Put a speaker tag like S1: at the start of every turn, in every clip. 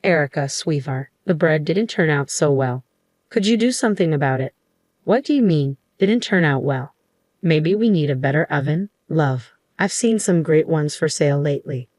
S1: Erica, sweetheart, the bread didn't turn out so well. Could you do something about it? What do you mean, didn't turn out well? Maybe we need a better oven, love. I've seen some great ones for sale lately.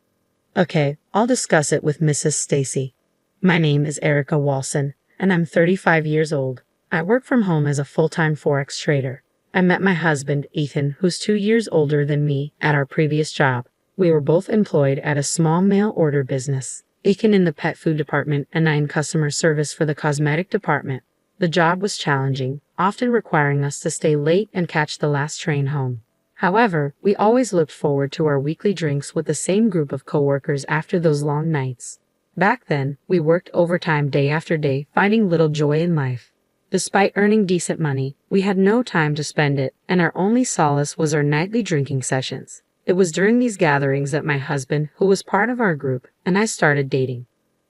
S1: Okay, I'll discuss it with Mrs. Stacy. My name is Erica Walson, and I'm 35 years old. I work from home as a full-time Forex trader. I met my husband, Ethan, who's 2 years older than me, at our previous job. We were both employed at a small mail order business. Ethan in the pet food department and I in customer service for the cosmetic department. The job was challenging, often requiring us to stay late and catch the last train home. However, we always looked forward to our weekly drinks with the same group of coworkers after those long nights. Back then, we worked overtime day after day, finding little joy in life. Despite earning decent money, we had no time to spend it, and our only solace was our nightly drinking sessions. It was during these gatherings that my husband, who was part of our group, and I started dating.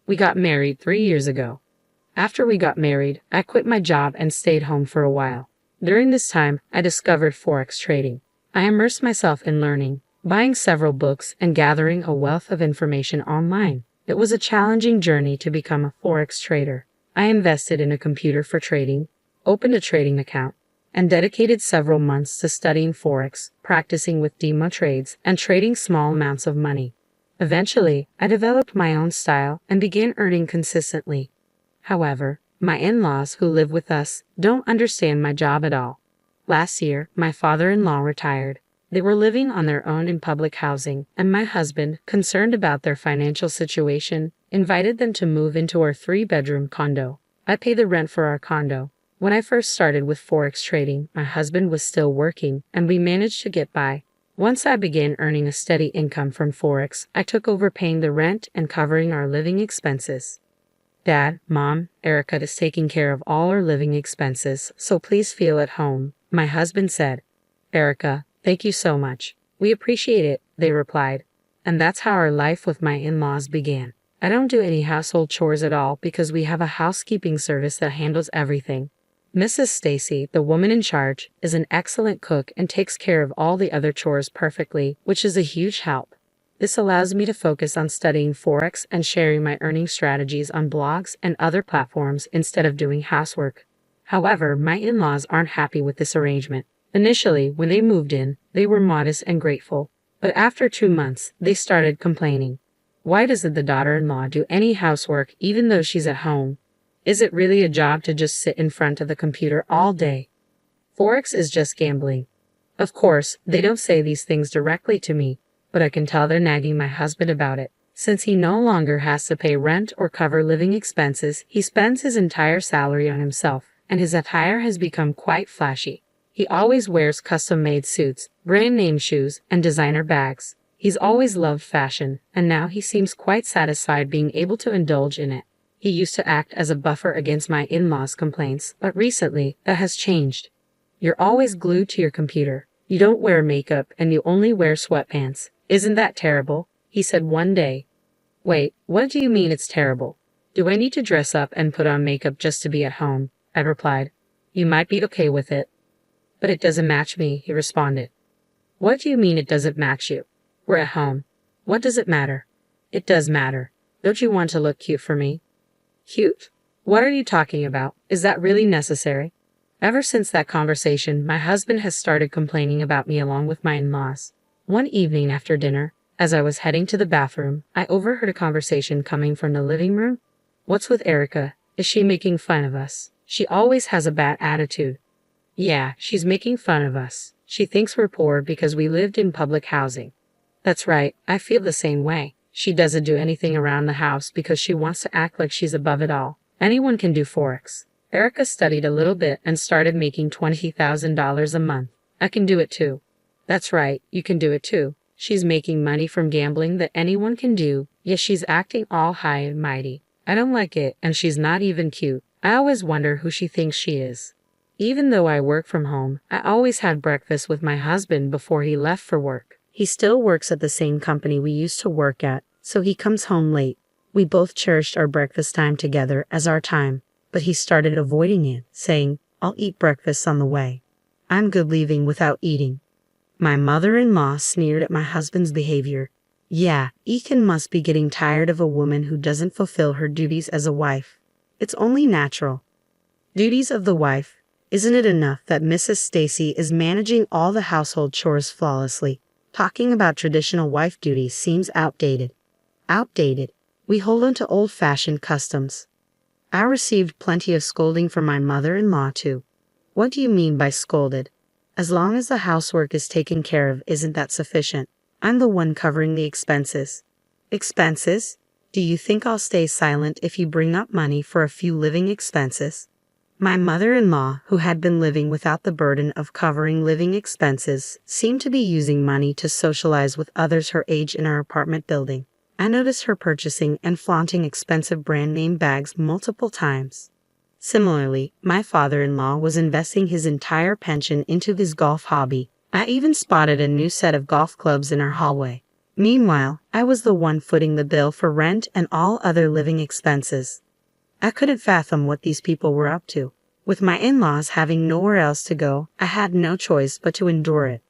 S1: We got married 3 years ago. After we got married, I quit my job and stayed home for a while. During this time, I discovered Forex trading. I immersed myself in learning, buying several books, and gathering a wealth of information online. It was a challenging journey to become a Forex trader. I invested in a computer for trading, opened a trading account, and dedicated several months to studying Forex, practicing with demo trades, and trading small amounts of money. Eventually, I developed my own style and began earning consistently. However, my in-laws who live with us don't understand my job at all. Last year, my father-in-law retired. They were living on their own in public housing, and my husband, concerned about their financial situation, invited them to move into our 3-bedroom condo. I pay the rent for our condo. When I first started with Forex trading, my husband was still working, and we managed to get by. Once I began earning a steady income from Forex, I took over paying the rent and covering our living expenses. Dad, Mom, Erica is taking care of all our living expenses, so please feel at home, my husband said. Erica, thank you so much. We appreciate it, they replied. And that's how our life with my in-laws began. I don't do any household chores at all because we have a housekeeping service that handles everything. Mrs. Stacy, the woman in charge, is an excellent cook and takes care of all the other chores perfectly, which is a huge help. This allows me to focus on studying Forex and sharing my earning strategies on blogs and other platforms instead of doing housework. However, my in-laws aren't happy with this arrangement. Initially, when they moved in, they were modest and grateful. But after 2 months, they started complaining. Why doesn't the daughter-in-law do any housework even though she's at home? Is it really a job to just sit in front of the computer all day? Forex is just gambling. Of course, they don't say these things directly to me, but I can tell they're nagging my husband about it. Since he no longer has to pay rent or cover living expenses, he spends his entire salary on himself, and his attire has become quite flashy. He always wears custom-made suits, brand-name shoes, and designer bags. He's always loved fashion, and now he seems quite satisfied being able to indulge in it. He used to act as a buffer against my in-laws' complaints, but recently, that has changed. You're always glued to your computer. You don't wear makeup and you only wear sweatpants. Isn't that terrible? He said one day. Wait, what do you mean it's terrible? Do I need to dress up and put on makeup just to be at home? I replied. You might be okay with it. But it doesn't match me, he responded. What do you mean it doesn't match you? We're at home. What does it matter? It does matter. Don't you want to look cute for me? Cute? What are you talking about? Is that really necessary? Ever since that conversation, my husband has started complaining about me along with my in-laws. One evening after dinner, as I was heading to the bathroom, I overheard a conversation coming from the living room. What's with Erica? Is she making fun of us? She always has a bad attitude. Yeah, she's making fun of us. She thinks we're poor because we lived in public housing. That's right, I feel the same way. She doesn't do anything around the house because she wants to act like she's above it all. Anyone can do Forex. Erica studied a little bit and started making $20,000 a month. I can do it too. That's right, you can do it too. She's making money from gambling that anyone can do, yet she's acting all high and mighty. I don't like it, and she's not even cute. I always wonder who she thinks she is. Even though I work from home, I always had breakfast with my husband before he left for work. He still works at the same company we used to work at, so he comes home late. We both cherished our breakfast time together as our time, but he started avoiding it, saying, I'll eat breakfast on the way. I'm good leaving without eating. My mother-in-law sneered at my husband's behavior. Yeah, Ethan must be getting tired of a woman who doesn't fulfill her duties as a wife. It's only natural. Duties of the wife. Isn't it enough that Mrs. Stacy is managing all the household chores flawlessly? Talking about traditional wife duties seems outdated. Outdated. We hold on to old-fashioned customs. I received plenty of scolding from my mother-in-law too. What do you mean by scolded? As long as the housework is taken care of, isn't that sufficient? I'm the one covering the expenses. Expenses? Do you think I'll stay silent if you bring up money for a few living expenses? My mother-in-law, who had been living without the burden of covering living expenses, seemed to be using money to socialize with others her age in our apartment building. I noticed her purchasing and flaunting expensive brand-name bags multiple times. Similarly, my father-in-law was investing his entire pension into his golf hobby. I even spotted a new set of golf clubs in our hallway. Meanwhile, I was the one footing the bill for rent and all other living expenses. I couldn't fathom what these people were up to. With my in-laws having nowhere else to go, I had no choice but to endure it.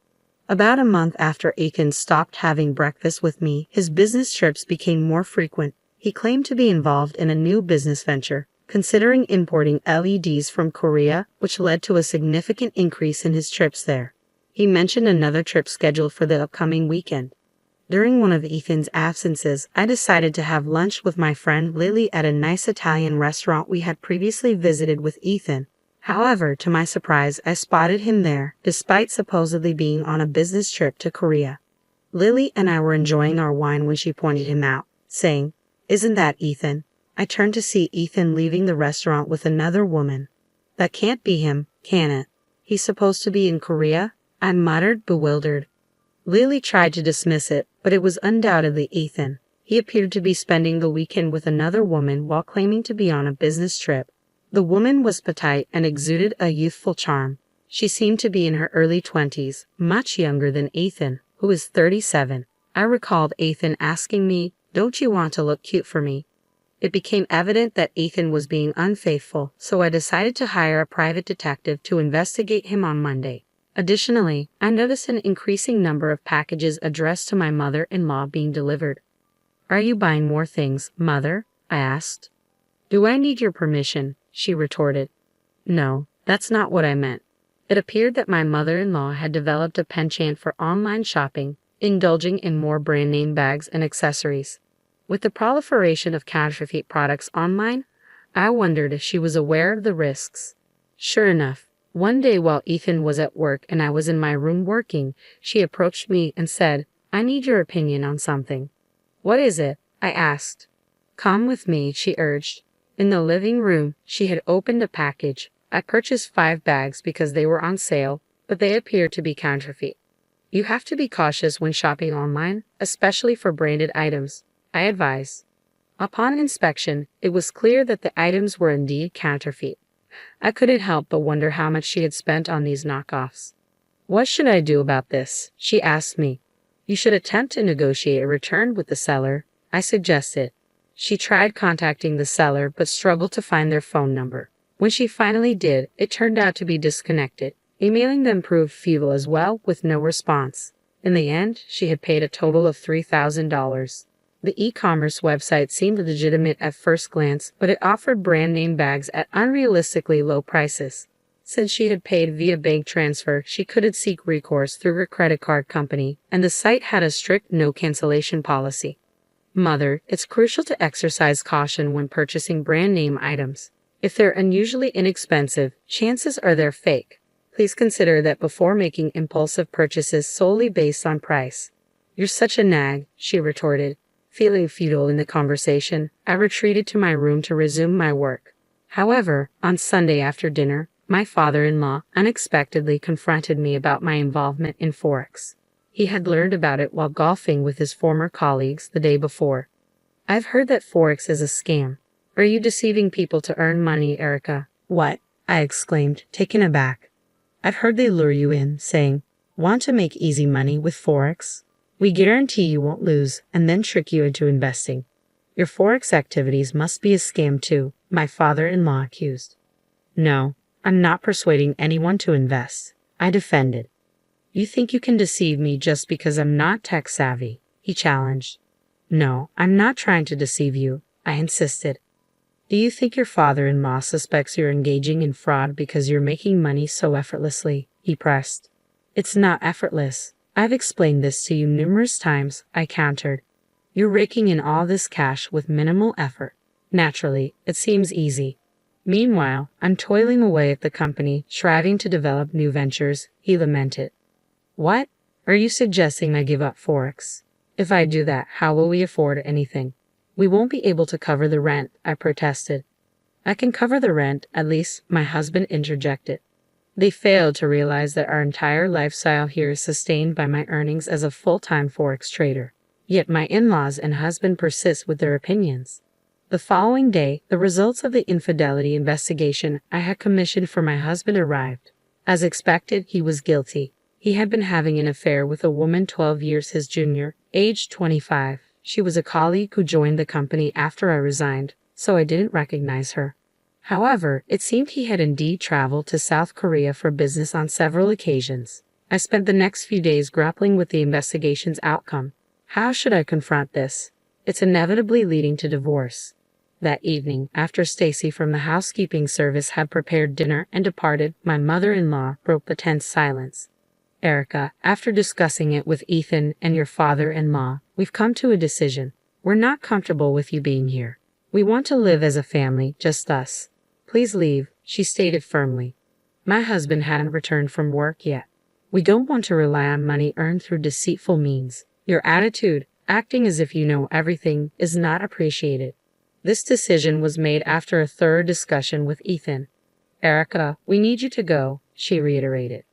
S1: About a month after Ethan stopped having breakfast with me, his business trips became more frequent. He claimed to be involved in a new business venture, considering importing LEDs from Korea, which led to a significant increase in his trips there. He mentioned another trip scheduled for the upcoming weekend. During one of Ethan's absences, I decided to have lunch with my friend Lily at a nice Italian restaurant we had previously visited with Ethan. However, to my surprise, I spotted him there, despite supposedly being on a business trip to Korea. Lily and I were enjoying our wine when she pointed him out, saying, "Isn't that Ethan?" I turned to see Ethan leaving the restaurant with another woman. "That can't be him, can it? He's supposed to be in Korea?" I muttered, bewildered. Lily tried to dismiss it, but it was undoubtedly Ethan. He appeared to be spending the weekend with another woman while claiming to be on a business trip. The woman was petite and exuded a youthful charm. She seemed to be in her early 20s, much younger than Ethan, who is 37. I recalled Ethan asking me, "Don't you want to look cute for me?" It became evident that Ethan was being unfaithful, so I decided to hire a private detective to investigate him on Monday. Additionally, I noticed an increasing number of packages addressed to my mother-in-law being delivered. "Are you buying more things, Mother?" I asked. "Do I need your permission?" she retorted. "No, that's not what I meant." It appeared that my mother-in-law had developed a penchant for online shopping, indulging in more brand-name bags and accessories. With the proliferation of counterfeit products online, I wondered if she was aware of the risks. Sure enough, one day while Ethan was at work and I was in my room working, she approached me and said, "I need your opinion on something." "What is it?" I asked. "Come with me," she urged. In the living room, she had opened a package. I purchased 5 bags because they were on sale, but they appeared to be counterfeit. "You have to be cautious when shopping online, especially for branded items," I advised. Upon inspection, it was clear that the items were indeed counterfeit. I couldn't help but wonder how much she had spent on these knockoffs. "What should I do about this?" she asked me. "You should attempt to negotiate a return with the seller," I suggested. She tried contacting the seller but struggled to find their phone number. When she finally did, it turned out to be disconnected. Emailing them proved futile as well, with no response. In the end, she had paid a total of $3,000. The e-commerce website seemed legitimate at first glance, but it offered brand-name bags at unrealistically low prices. Since she had paid via bank transfer, she couldn't seek recourse through her credit card company, and the site had a strict no-cancellation policy. Mother, it's crucial to exercise caution when purchasing brand-name items. If they're unusually inexpensive, chances are they're fake. Please consider that before making impulsive purchases solely based on price. "You're such a nag," she retorted. Feeling futile in the conversation, I retreated to my room to resume my work. However, on Sunday after dinner, my father-in-law unexpectedly confronted me about my involvement in Forex. He had learned about it while golfing with his former colleagues the day before. "I've heard that Forex is a scam. Are you deceiving people to earn money, Erica?" "What?" I exclaimed, taken aback. "I've heard they lure you in, saying, 'Want to make easy money with Forex? We guarantee you won't lose, and then trick you into investing.' Your Forex activities must be a scam too," my father-in-law accused. "No, I'm not persuading anyone to invest," I defended. "You think you can deceive me just because I'm not tech-savvy. he challenged. No, I'm not trying to deceive you, I insisted. Do you think your father-in-law suspects you're engaging in fraud because you're making money so effortlessly? He pressed. It's not effortless. I've explained this to you numerous times, I countered. You're raking in all this cash with minimal effort. Naturally, it seems easy. Meanwhile, I'm toiling away at the company, striving to develop new ventures, he lamented. What? Are you suggesting I give up Forex? If I do that, how will we afford anything? We won't be able to cover the rent, I protested. I can cover the rent, at least, my husband interjected. They failed to realize that our entire lifestyle here is sustained by my earnings as a full-time Forex trader. Yet my in-laws and husband persist with their opinions. The following day, the results of the infidelity investigation I had commissioned for my husband arrived. As expected, he was guilty. He had been having an affair with a woman 12 years his junior, aged 25. She was a colleague who joined the company after I resigned, so I didn't recognize her. However, it seemed he had indeed traveled to South Korea for business on several occasions. I spent the next few days grappling with the investigation's outcome. How should I confront this? It's inevitably leading to divorce. That evening, after Stacy from the housekeeping service had prepared dinner and departed, my mother-in-law broke the tense silence. Erica, after discussing it with Ethan and your father-in-law, we've come to a decision. We're not comfortable with you being here. We want to live as a family, just us. Please leave, she stated firmly. My husband hadn't returned from work yet. We don't want to rely on money earned through deceitful means. Your attitude, acting as if you know everything, is not appreciated. This decision was made after a thorough discussion with Ethan. Erica, we need you to go, she reiterated.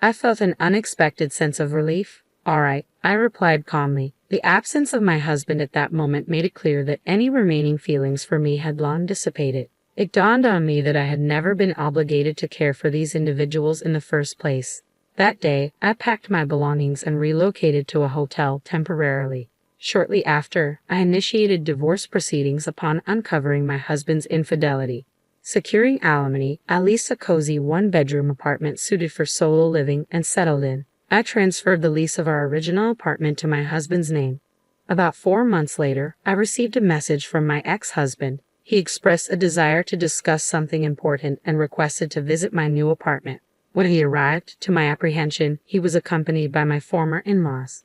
S1: I felt an unexpected sense of relief. All right, I replied calmly. The absence of my husband at that moment made it clear that any remaining feelings for me had long dissipated. It dawned on me that I had never been obligated to care for these individuals in the first place. That day, I packed my belongings and relocated to a hotel temporarily. Shortly after, I initiated divorce proceedings upon uncovering my husband's infidelity. Securing alimony, I leased a cozy one-bedroom apartment suited for solo living and settled in. I transferred the lease of our original apartment to my husband's name. About 4 months later, I received a message from my ex-husband. He expressed a desire to discuss something important and requested to visit my new apartment. When he arrived, to my apprehension, he was accompanied by my former in-laws.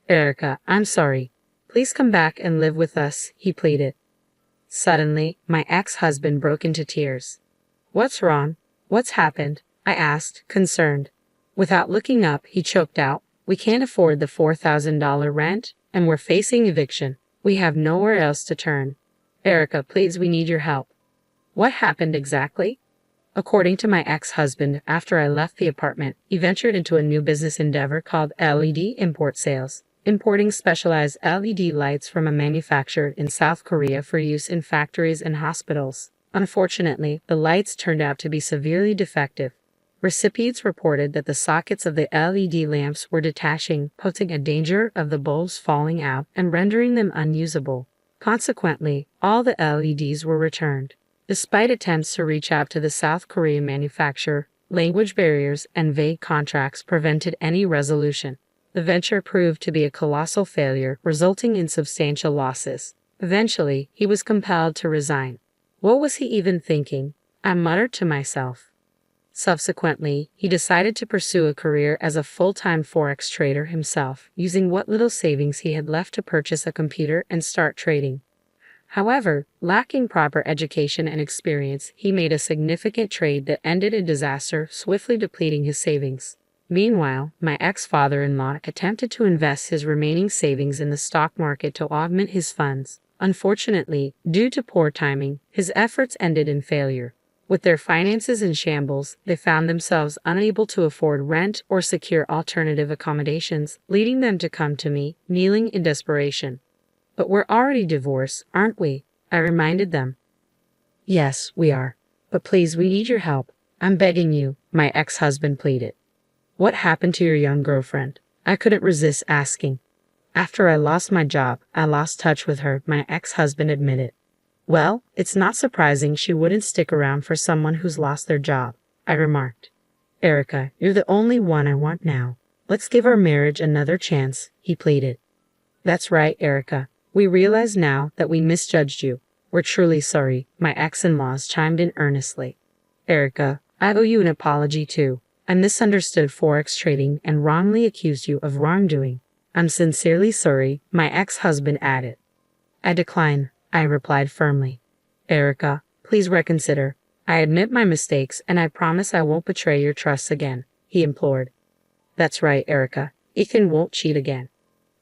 S1: Erica, I'm sorry. Please come back and live with us, he pleaded. Suddenly, my ex-husband broke into tears. What's wrong? What's happened? I asked, concerned. Without looking up, he choked out, we can't afford the $4,000 rent, and we're facing eviction. We have nowhere else to turn. Erica, please, we need your help. What happened exactly? According to my ex-husband, after I left the apartment, he ventured into a new business endeavor called LED import sales, importing specialized LED lights from a manufacturer in South Korea for use in factories and hospitals. Unfortunately, the lights turned out to be severely defective. Recipients reported that the sockets of the LED lamps were detaching, posing a danger of the bulbs falling out and rendering them unusable. Consequently, all the LEDs were returned. Despite attempts to reach out to the South Korean manufacturer, language barriers and vague contracts prevented any resolution. The venture proved to be a colossal failure, resulting in substantial losses. Eventually, he was compelled to resign. What was he even thinking? I muttered to myself. Subsequently, he decided to pursue a career as a full-time Forex trader himself, using what little savings he had left to purchase a computer and start trading. However, lacking proper education and experience, he made a significant trade that ended in disaster, swiftly depleting his savings. Meanwhile, my ex-father-in-law attempted to invest his remaining savings in the stock market to augment his funds. Unfortunately, due to poor timing, his efforts ended in failure. With their finances in shambles, they found themselves unable to afford rent or secure alternative accommodations, leading them to come to me, kneeling in desperation. But we're already divorced, aren't we? I reminded them. Yes, we are. But please, we need your help. I'm begging you, my ex-husband pleaded. What happened to your young girlfriend? I couldn't resist asking. After I lost my job, I lost touch with her, my ex-husband admitted. Well, it's not surprising she wouldn't stick around for someone who's lost their job, I remarked. Erica, you're the only one I want now. Let's give our marriage another chance, he pleaded. That's right, Erica. We realize now that we misjudged you. We're truly sorry, my ex-in-laws chimed in earnestly. Erica, I owe you an apology too. I misunderstood Forex trading and wrongly accused you of wrongdoing. I'm sincerely sorry, my ex-husband added. I decline, I replied firmly. Erica, please reconsider. I admit my mistakes and I promise I won't betray your trust again, he implored. That's right, Erica. Ethan won't cheat again.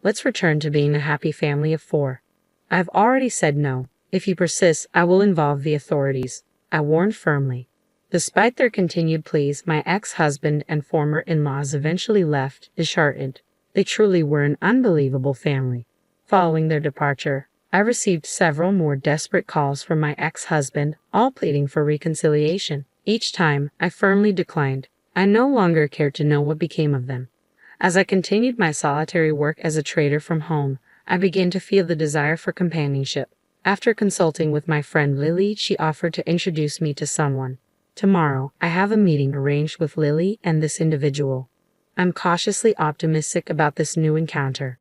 S1: Let's return to being a happy family of 4. I've already said no. If you persist, I will involve the authorities, I warned firmly. Despite their continued pleas, my ex-husband and former in-laws eventually left, disheartened. They truly were an unbelievable family. Following their departure, I received several more desperate calls from my ex-husband, all pleading for reconciliation. Each time, I firmly declined. I no longer cared to know what became of them. As I continued my solitary work as a trader from home, I began to feel the desire for companionship. After consulting with my friend Lily, she offered to introduce me to someone. Tomorrow, I have a meeting arranged with Lily and this individual. I'm cautiously optimistic about this new encounter.